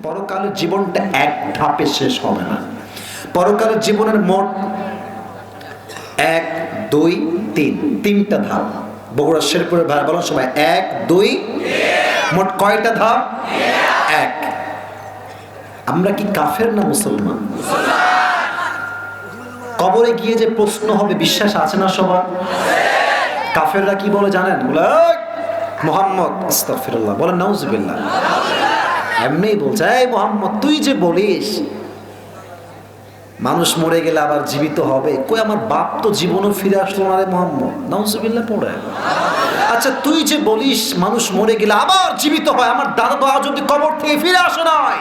পরকালের জীবনটা এক ধাপে শেষ হবে না। পরকালের জীবনের মোট 1, 2, 3 তিনটা ধাপ। বগুড়া শেরপুরের ভাই বলো সবাই 1, 2, মোট কয়টা ধাপ? 1। আমরা কি কাফের না মুসলমান? কবরে গিয়ে যে প্রশ্ন হবে বিশ্বাস আছে না সবার? কাফেররা কি বলে জানেন? বলে মুহাম্মদ, আস্তাগফিরুল্লাহ, বলেন নাউজুবিল্লাহ। এমনি বলছে এই মুহাম্মদ তুই যে বলিস মানুষ মরে গেলে আবার জীবিত হবে, কই আমার বাপ তো জীবনও ফিরে আসলো না রে মুহাম্মদ, নাউজুবিল্লাহ পড়ে। আচ্ছা তুই যে বলিস মানুষ মরে গেলে আবার জীবিত হয়, আমার দাদা তো আজ অব্দি কবর থেকে ফিরে আসে নাই।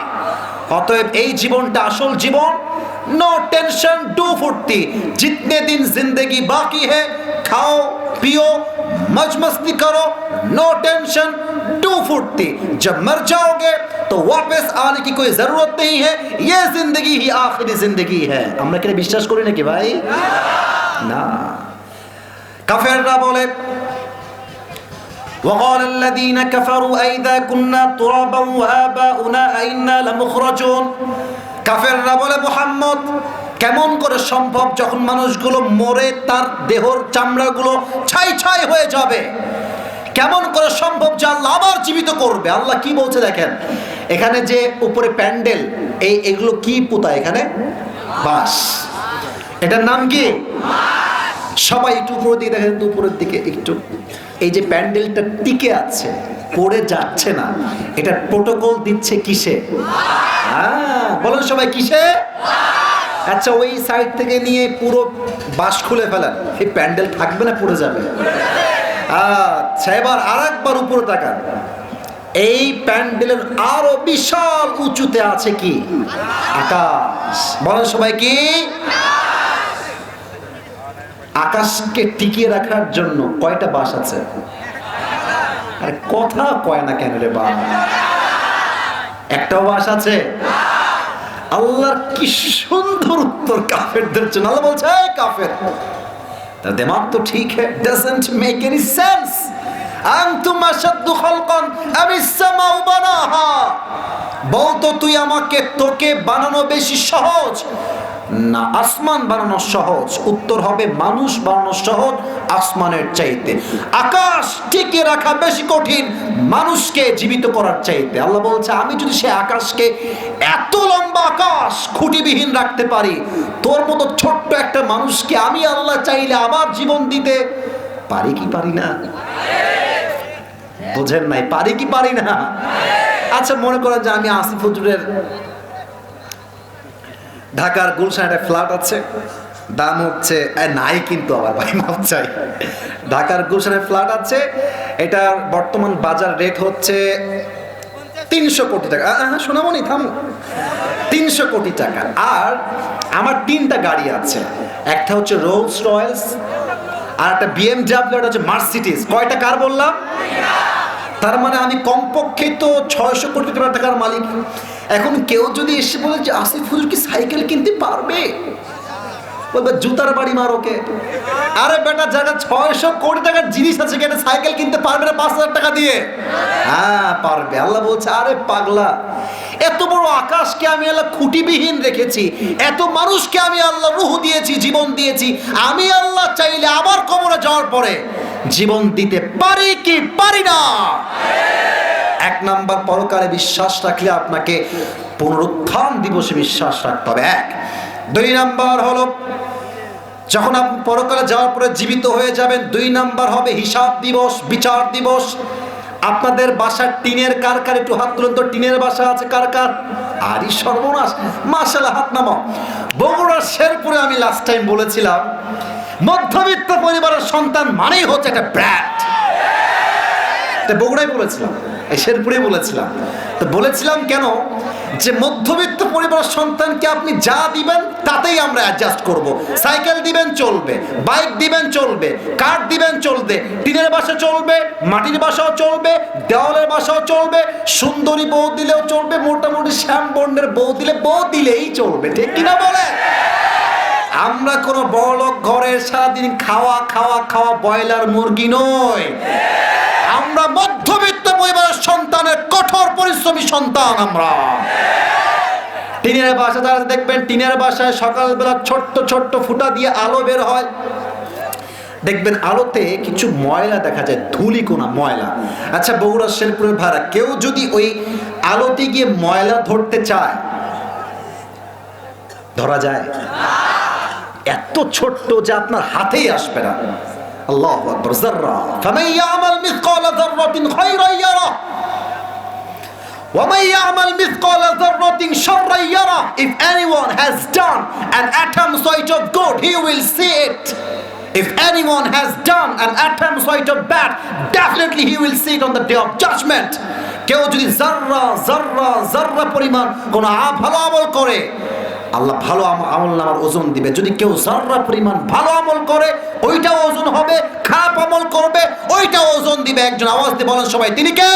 অতএব এই জীবনটা আসল জীবন। নো টেনশন, ডু ফুর্তি, जितने दिन जिंदगी बाकी है खाओ पियो मौज मस्ती करो, नो टेंशन डू फुर्ती। जब मर जाओगे तो वापस आने की कोई जरूरत नहीं है, ये जिंदगी ही आखिरी जिंदगी है। আমরা কি বিশ্বাস করি নাকি ভাই? না। কাফেররা বলে وقال الذين كفروا أئذا كنا ترابا وآباؤنا أئنا لمخرجون। কাফেররা বলে মুহাম্মদ কেমন করে সম্ভব যখন মানুষগুলো মরে তার দেহর চামড়াগুলো ছাই ছাই হয়ে যাবে, কেমন করে সম্ভব যে আল্লাহ আবার জীবিত করবে? আল্লাহ কি বলছে দেখেন, এখানে যে উপরে প্যান্ডেল এগুলো কি পোতা, এখানে বাঁশ, এটার নাম কি? সবাই একটু উপরের দিকে দেখেন, উপরের দিকে একটু। এই যে প্যান্ডেলটা টিকে আছে, পড়ে যাচ্ছে না, এটা প্রোটোকল দিচ্ছে কিসে? বলেন সবাই কিসে? আচ্ছা ওই সাইড থেকে নিয়ে পুরো বাঁশ খুলে ফেলেন, এই প্যান্ডেল থাকবে না, পড়ে যাবে। আচ্ছা এবার আরেকবার উপরে তাকান, এই প্যান্ডেলের আরো বিশাল উঁচুতে আছে কি? আকাশ। বলেন সবাই কি? আকাশকে টিকিয়ে রাখার জন্য কয়টা বাঁশ আছে? আরে কথা কয় না কেন রে বাপ? একটাও বাঁশ আছে? আল্লাহর কি সুন্দর উত্তর কাফেরদের জন্য। আল্লাহ বলছে এই কাফের, তার দিমাগ তো ঠিক है, doesn't make any sense। আনতুম আশাদ্দু খালকান আমিস সামাউ বানাহা। বলতো তুই আমাকে, তোকে বানানো বেশি সহজ না আসমান বানানো সহজ? উত্তর হবে মানুষ বানানো সহজ আসমানের চাইতে। আকাশ টিকে রাখা বেশি কঠিন মানুষকে জীবিত করার চাইতে। আল্লাহ বলছে আমি যদি সে আকাশকে, এত লম্বা আকাশ খুঁটিবিহীন রাখতে পারি, তোর মতো ছোট্ট একটা মানুষকে আমি আল্লাহ চাইলে আবার জীবন দিতে পারি কি পারি না? বোঝেন নাই? পারি কি পারি না? আচ্ছা মনে করেন যে আমি আসিফ হুজুরের ঢাকার গুলশানে একটা ফ্ল্যাট আছে, দাম হচ্ছে নাই কিন্তু আবার ভাই মাপ চাই, ঢাকার গুলশানে ফ্ল্যাট আছে, এটার বর্তমান বাজার রেট হচ্ছে 300 কোটি টাকা। শোনাবনি থামো, 300 কোটি টাকা। আর আমার 3টা গাড়ি আছে, একটা হচ্ছে রোলস রয়েলস, আর একটা BMW, একটা হচ্ছে মার্সিডিজ। কয়টা কার বললাম? তার মানে আমি কমপক্ষে তো 600 কোটি টাকার মালিক। এখন কেউ যদি এসে বলে যে আসিফ হুজুর কি সাইকেল কিনতে পারবে, বলবে জুতার বাড়ি মারোকে। আরে বেটা জায়গা 600 কোটি টাকার জিনিস আছে, কেন সাইকেল কিনতে পারবে না 5000 টাকা দিয়ে? হ্যাঁ পারবে। আল্লাহ বলছে আরে পাগলা, এত বড় আকাশকে আমি আল্লাহ খুঁটিবিহীন রেখেছি, এত মানুষকে আমি আল্লাহ রূহ দিয়েছি, জীবন দিয়েছি, আমি আল্লাহ চাইলে আবার কবরে যাওয়ার পরে জীবন দিতে পারি কি পারি না? 1 নাম্বার পরকালে বিশ্বাস রাখলে আপনাকে পুনরুত্থান দিবসে বিশ্বাস রাখতে হবে। 1। 2 নাম্বার হলো যখন আপনি পরকালে যাওয়ার পরে জীবিত হয়ে যাবেন, 2 নাম্বার হবে হিসাব দিবস, বিচার দিবস। আপনাদের বাসার টিনের কার কার, একটু হাত তুলুন তো। টিনের বাসা আছে কার কার? আরে সর্বনাশ, মাশাআল্লাহ হাত নামাও। বগুড়ার শেরপুরে আমি লাস্ট টাইম বলেছিলাম মধ্যবিত্ত পরিবারের সন্তান মানেই হচ্ছে একটা ব্র্যাট। বগুড়ায় বলেছিলাম, এই শেরপুরে বলেছিলাম। তো বলেছিলাম কেন? যে মধ্যবিত্ত পরিবারের সন্তানকে আপনি যা দিবেন তাতেই আমরা অ্যাডজাস্ট করব। সাইকেল দিবেন চলবে, বাইক দিবেন চলবে, কার দিবেন চলবে, টিনের বাসা চলবে, মাটির বাসাও চলবে, দেওয়ালের বাসাও চলবে, সুন্দরী বউ দিলেও চলবে, মোটামুটি শ্যাম বর্ণের বউ দিলেই চলবে। ঠিক কিনা বলে? আমরা কোনো বড়লোক ঘরের সারাদিন খাওয়া খাওয়া খাওয়া ব্রয়লার মুরগি নই। আমরা মধ্যবিত্ত পরিবারের সন্তানের কঠোর পরিশ্রমী সন্তান আমরা। টিনের বাসা যারা দেখবেন, টিনের বাসায় সকালবেলা ছোট্ট ছোট্ট ফুটা দিয়ে আলো বের হয়, দেখবেন আলোতে কিছু ময়লা দেখা যায়, ধুলিকণা ময়লা। আচ্ছা বগুড়া শেরপুরের ভাড়া, কেউ যদি ওই আলোতে গিয়ে ময়লা ধরতে চায়, ধরা যায়? এত ছোট্ট যে আপনার হাতেই আসবে না। আল্লাহু আকবার। যাররা ফামান ইয়ামাল মিসকালা যাররাতিন খায়রান ইয়ারা ওয়া মান ইয়ামাল মিসকালা যাররাতিন শাররান ইয়ারা। If anyone has done an atom size of good, he will see it. If anyone has done an atom size of bad, definitely he will see it on the day of judgment. কেউ যদি যাররা যাররা যাররা পরিমাণ কোন ভালো আমল করে, আল্লাহ ভালো আমল নামার ওজন দিবে। যদি কেউ যাররা পরিমাণ ভালো আমল করে, ওইটাও ওজন হবে। খারাপ আমল করবে, ওইটাও ওজন দিবে। একজন আওয়াজ দিয়ে বলেন সবাই, তিনি কে?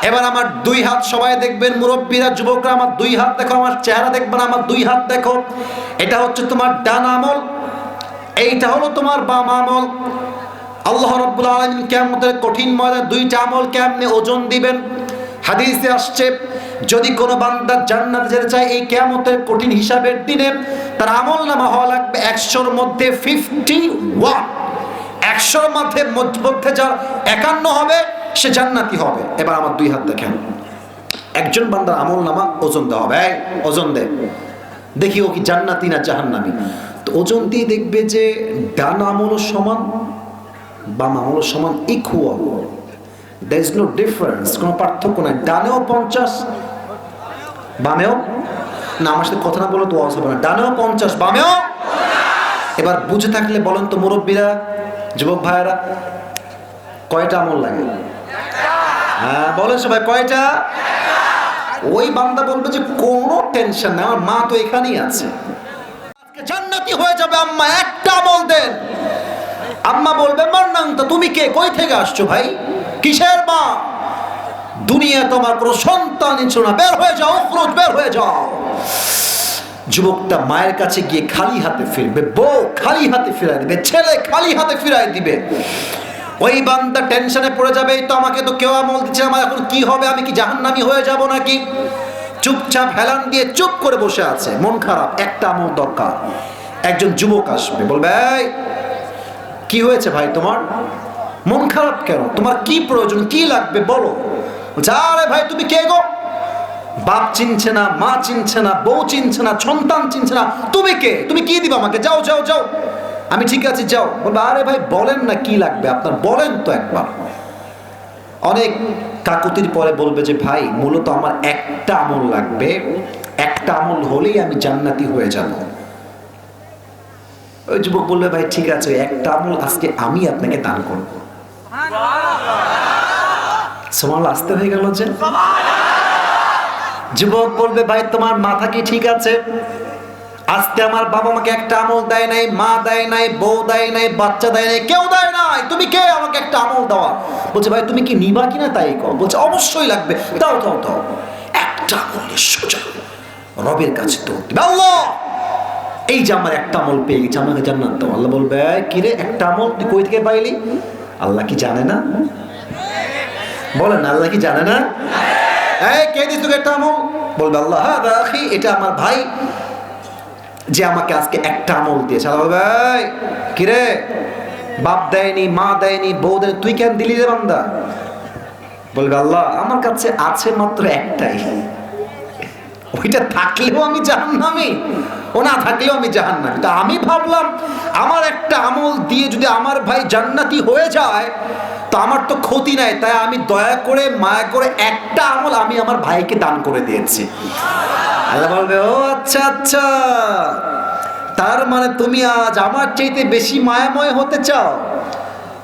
এবার আমার দুই হাত সবাই দেখবেন, মুরব্বীরা, যুবকরা, আমার দুই হাত দেখো, আমার চেহারা দেখবেন, আমার দুই হাত দেখো। এটা হচ্ছে তোমার ডান আমল, এইটা হলো তোমার বাম আমল। আল্লাহ রাব্বুল আলামিন কিয়ামতের কঠিন ময়দানে দুইটা আমল কেমনে ওজন দিবেন? হাদিসে আসছে, যদি কোনো বান্দা জান্নাতে যেতে চায় এই কিয়ামতের কঠিন হিসাবের দিনে, তার আমলনামা হওয়া লাগবে 100-র মধ্যে 51। 100-র মধ্যে যার 51 হবে, সে জান্নাতি হবে। এবার আমার দুই হাত দেখেন, একজন বান্দার আমলনামা ওজন দেওয়া হবে। ওজন দে, দেখি ও কি জান্নাতি না জাহান্নামী। তো ওজন দিয়ে দেখবে যে ডান আমলও সমান, বাম আমলও সমান, equal. There is no difference, কোনো পার্থক্য নাই। ডানেও 50, বামেও না। আমার সাথে কথা না বলে তো ওয়াজ হবে না। ডানেও 50, বামেও। এবার বুঝে থাকলে বলেন তো মুরব্বীরা, যুবক ভাইয়েরা, কয়টা আমল লাগে? হ্যাঁ বলেন সবাই, কয়টা? ওই বান্দা বলবে যে কোনো টেনশন নাই, আমার মা তো এখানেই আছে, আজকে জান্নাতি হয়ে যাবে আম্মা, একটা আমল দেন। আম্মা বলবে, মান্নান তো তুমি কে, কই থেকে আসছো ভাই, কিসের মা? দুনিয়া তোমার কোনো সন্তানই ছিল না, বের হয়ে যাও, উখরুজ, বের হয়ে যাও। যুবকটা মায়ের কাছে গিয়ে খালি হাতে ফিরবে, বউ খালি হাতে ফিরাই দিবে, ছেলে খালি হাতে ফিরাই দিবে। ওই বান্দা টেনশনে পড়ে যাবে, তো আমাকে তো কেউ আমল দিচ্ছে, আমার এখন কি হবে, আমি কি জাহান্নামী হয়ে যাব নাকি? চুপচাপ হেলান দিয়ে চুপ করে বসে আছে, মন খারাপ, একটা আমল দরকার। একজন যুবক আসবে, বলবে, এই কি হয়েছে ভাই তোমার, মন খারাপ কেন, তোমার কি প্রয়োজন, কি লাগবে বলো। আরে ভাই তুমি কে গো? বাপ চিনছে না, মা চিনছে না, বউ চিনছে না, সন্তান চিনছে না, তুমি কে, তুমি কি দিবা আমাকে, যাও যাও যাও, আমি ঠিক আছে যাও। বলবে, আরে ভাই বলেন না কি লাগবে আপনার, বলেন তো একবার। অনেক কাকুতির পরে বলবে যে ভাই মূলত আমার একটা আমল লাগবে, একটা আমল হলেই আমি জান্নাতি হয়ে যাব। ওই যুবক বলবে, ভাই ঠিক আছে, একটা আমল আজকে আমি আপনাকে দান করব। সুবহানাল্লাহ, আসতে হয়ে গেল যে। যুবক বলবে, ভাই তোমার মাথা কি ঠিক আছে? আজকে আমার বাবা আমাকে একটা আমল দেয় নাই, মা দেয় নাই, বউ দেয় নাই, বাচ্চা দেয় নাই, কেউ দেয় নাই, তুমি কে আমাকে একটা আমল দেওয়া? বলছে, ভাই তুমি কি নিবা কিনা তাই কও। বলছে, অবশ্যই লাগবে, দাও দাও দাও। একটা আমল সোজা রবের কাছে তো আল্লাহ, এই যে আমার একটা আমল পেয়ে গেছে, আমাকে জান্নাত দাও। আল্লাহ বলবে, কিরে একটা আমল তুই কই থেকে পাইলি? আল্লাহ কি জানে না? বলেন, আল্লাহ কি জানে না? এই কে দিস তোকে একটা আমল? বলবে, আল্লাহ, হ্যাঁ আখি, এটা আমার ভাই যে আমাকে আজকে একটা আমল দিয়েছে। আল্লাহ বলবে, কিরে বাপ দেয়নি, মা দেয়নি, বউ দেয়নি, তুই কেন দিলি রে বান্দা? বলবে, আল্লাহ আমার কাছে আছে মাত্র একটাই, ওইটা থাকলেও আমি জাহান্নামী, ও না থাকলেও আমি জাহান্নামী। তা আমি ভাবলাম আমার একটা আমল দিয়ে যদি আমার ভাই জান্নাতি হয়ে যায় তো আমার তো ক্ষতি নাই, তাই আমি দয়া করে মায়া করে একটা আমল আমি আমার ভাইকে দান করে দিয়েছি। আল্লাহ বলবে, ও আচ্ছা আচ্ছা, তার মানে তুমি আজ আমার চাইতে বেশি মায়াময় হতে চাও?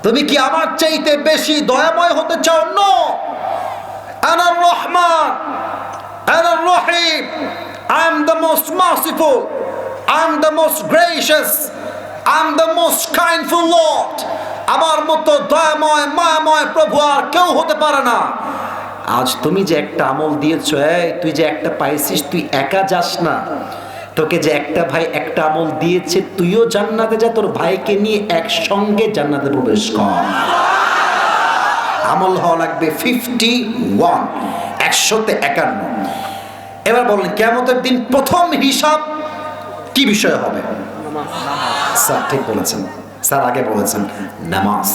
তুমি কি আমার চাইতে বেশি দয়াময় হতে চাও? নো, আনার রহমান, আনার রহিম, I am the most merciful, I am the most gracious, I am the most kindful Lord. আমার মতো দয়াময় মায়াময় প্রভু আর কেউ হতে পারে না। আজ তুমি যে একটা আমল দিয়েছ, তুই যে একটা পাইছিস, তুই একা যাস না, তোকে যে একটা ভাই একটা আমল দিয়েছে, তুইও জান্নাতে যা, তোর ভাইকে নিয়ে একসঙ্গে জান্নাতে প্রবেশ কর। আমল হওয়া লাগবে 51, 151। এবার বলেন কিয়ামতের দিন প্রথম হিসাব কি বিষয় হবে? স্যার ঠিক বলেছেন, স্যার আগে বলেছেন নামাজ।